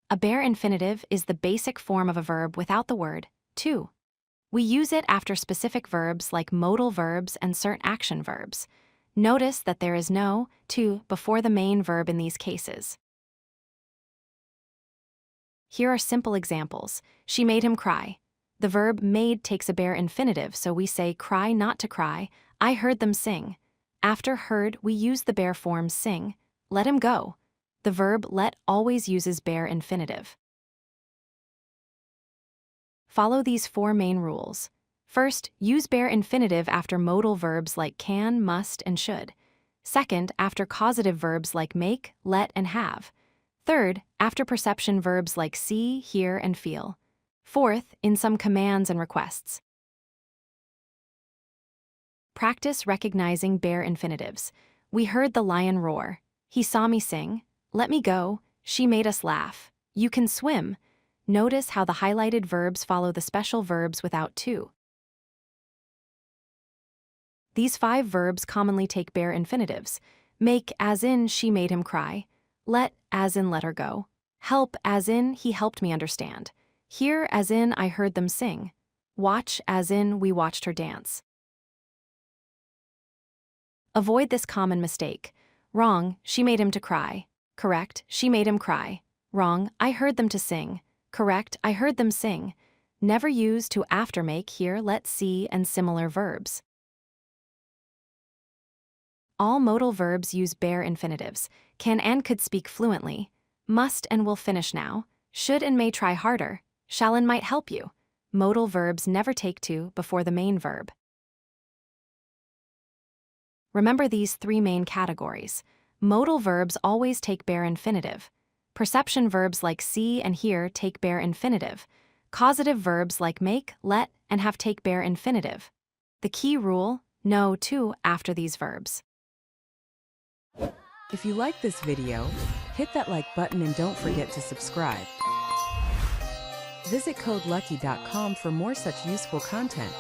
A bare infinitive is the basic form of a verb without the word to. We use it after specific verbs like modal verbs and certain action verbs. Notice that there is no to before the main verb in these cases. Here are simple examples. She made him cry. The verb made takes a bare infinitive, so we say cry not to cry. I heard them sing. After heard, we use the bare form sing. Let him go. The verb let always uses bare infinitive. Follow these 4 main rules. First, use bare infinitive after modal verbs like can, must, and should. Second, after causative verbs like make, let, and have. Third, after perception verbs like see, hear, and feel. Fourth, in some commands and requests. Practice recognizing bare infinitives. We heard the lion roar. He saw me sing. Let me go. She made us laugh. You can swim. Notice how the highlighted verbs follow the special verbs without to. These 5 verbs commonly take bare infinitives. Make, as in she made him cry. Let, as in let her go. Help, as in he helped me understand. Hear, as in I heard them sing. Watch, as in we watched her dance. Avoid this common mistake. Wrong, she made him to cry. Correct, she made him cry. Wrong, I heard them to sing. Correct, I heard them sing. Never use to after make, hear, let, see, and similar verbs. All modal verbs use bare infinitives. Can and could speak fluently. Must and will finish now. Should and may try harder. Shall and might help you. Modal verbs never take to before the main verb. Remember these 3 main categories. Modal verbs always take bare infinitive. Perception verbs like see and hear take bare infinitive. Causative verbs like make, let, and have take bare infinitive. The key rule, no to after these verbs. If you like this video, hit that like button and don't forget to subscribe. Visit codelucky.com for more such useful content.